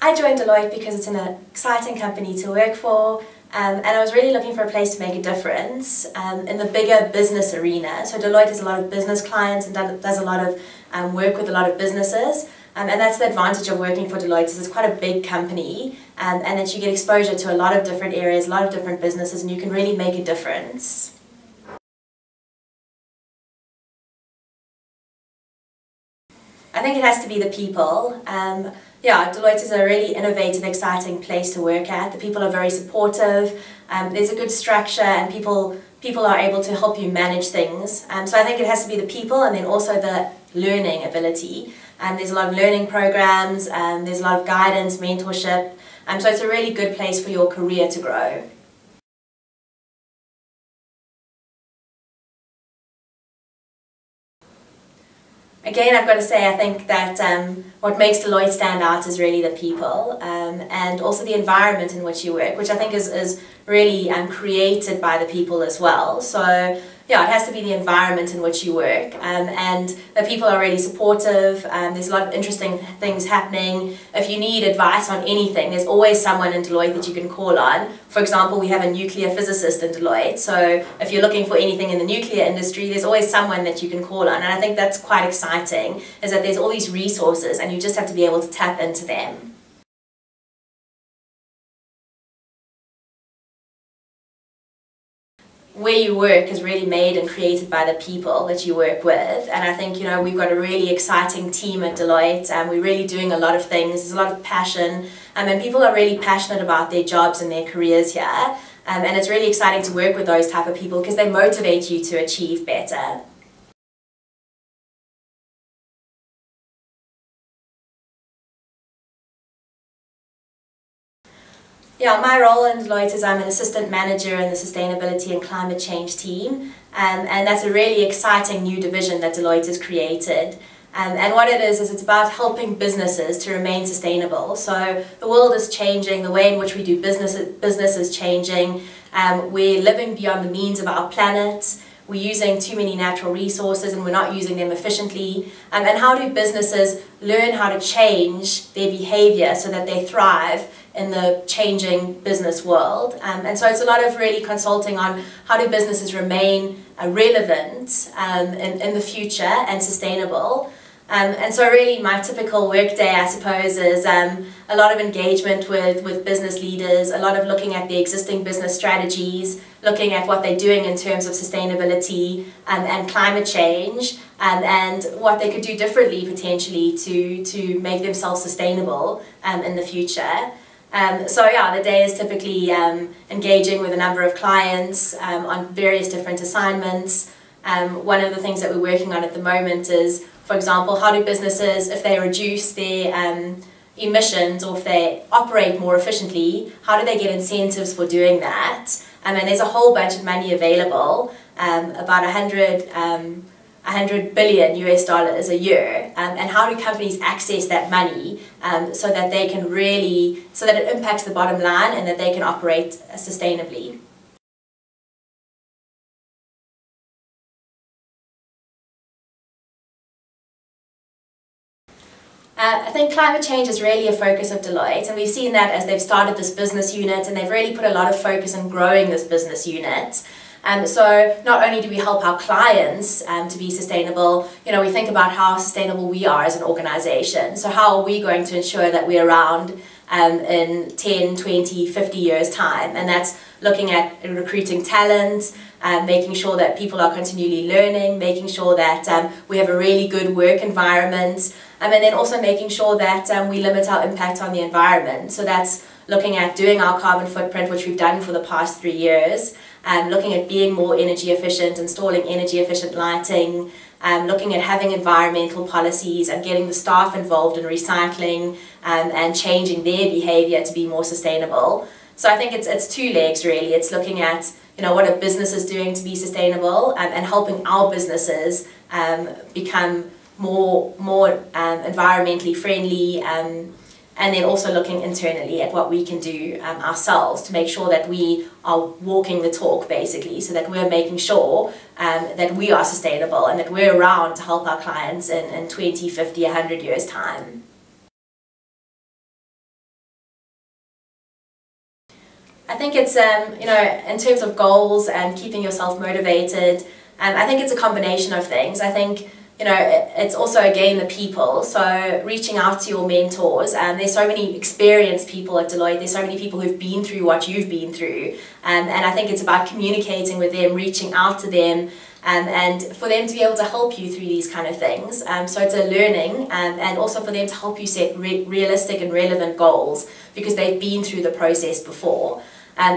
I joined Deloitte because it's an exciting company to work for, and I was really looking for a place to make a difference in the bigger business arena. So Deloitte has a lot of business clients and does a lot of work with a lot of businesses, and that's the advantage of working for Deloitte. Is it's quite a big company, and that you get exposure to a lot of different areas, a lot of different businesses, and you can really make a difference. I think it has to be the people. Yeah, Deloitte is a really innovative, exciting place to work at. The people are very supportive, there's a good structure, and people are able to help you manage things. So I think it has to be the people, and then also the learning ability. There's a lot of learning programs, there's a lot of guidance, mentorship, so it's a really good place for your career to grow. Again, I've got to say, I think that what makes Deloitte stand out is really the people, and also the environment in which you work, which I think is really created by the people as well. So yeah, it has to be the environment in which you work, and the people are really supportive. There's a lot of interesting things happening. If you need advice on anything, there's always someone in Deloitte that you can call on. For example, we have a nuclear physicist in Deloitte, so if you're looking for anything in the nuclear industry, there's always someone that you can call on, and I think that's quite exciting, is that there's all these resources and you just have to be able to tap into them. Where you work is really made and created by the people that you work with, and I think, you know, we've got a really exciting team at Deloitte, and we're really doing a lot of things. There's a lot of passion, and people are really passionate about their jobs and their careers here, and it's really exciting to work with those type of people because they motivate you to achieve better. Yeah, my role in Deloitte is I'm an assistant manager in the sustainability and climate change team, and that's a really exciting new division that Deloitte has created. And what it is it's about helping businesses to remain sustainable. So the world is changing, the way in which we do business is changing. We're living beyond the means of our planet. We're using too many natural resources and we're not using them efficiently. And how do businesses learn how to change their behavior so that they thrive in the changing business world? And so it's a lot of really consulting on how do businesses remain relevant in the future and sustainable. And so really my typical workday, I suppose, is a lot of engagement with business leaders, a lot of looking at the existing business strategies, looking at what they're doing in terms of sustainability and climate change, and what they could do differently potentially to make themselves sustainable in the future. So yeah, the day is typically engaging with a number of clients on various different assignments. One of the things that we're working on at the moment is, for example, how do businesses, if they reduce their emissions or if they operate more efficiently, how do they get incentives for doing that? And there's a whole bunch of money available, about 100 billion US dollars a year, and how do companies access that money so that they can really, so that it impacts the bottom line and that they can operate sustainably. I think climate change is really a focus of Deloitte, and we've seen that as they've started this business unit, and they've really put a lot of focus on growing this business unit. So not only do we help our clients to be sustainable, you know, we think about how sustainable we are as an organization. So how are we going to ensure that we're around in 10, 20, 50 years time? And that's looking at recruiting talent, making sure that people are continually learning, making sure that we have a really good work environment, and then also making sure that we limit our impact on the environment. So that's looking at doing our carbon footprint, which we've done for the past 3 years, looking at being more energy efficient, installing energy efficient lighting, looking at having environmental policies and getting the staff involved in recycling and changing their behavior to be more sustainable. So I think it's two legs really. It's looking at, you know, what are businesses doing to be sustainable, and helping our businesses become more environmentally friendly, and then also looking internally at what we can do ourselves to make sure that we are walking the talk, basically, so that we're making sure that we are sustainable and that we're around to help our clients in 20, 50, 100 years' time. I think it's, in terms of goals and keeping yourself motivated, I think it's a combination of things. I think, it's also, again, the people. So reaching out to your mentors, and there's so many experienced people at Deloitte, there's so many people who've been through what you've been through, and I think it's about communicating with them, reaching out to them, and for them to be able to help you through these kind of things. So it's a learning, and also for them to help you set realistic and relevant goals, because they've been through the process before.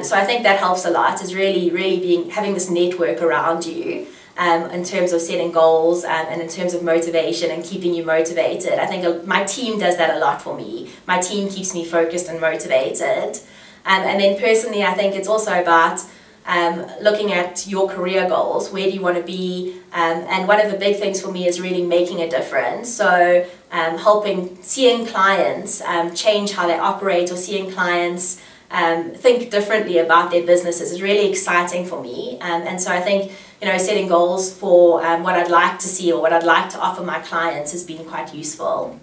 So I think that helps a lot, is really having this network around you, in terms of setting goals, and in terms of motivation and keeping you motivated. I think my team does that a lot for me. My team keeps me focused and motivated. And then personally, I think it's also about looking at your career goals. Where do you want to be? And one of the big things for me is really making a difference. So seeing clients change how they operate, or seeing clients think differently about their businesses is really exciting for me. And so I think, setting goals for what I'd like to see or what I'd like to offer my clients has been quite useful.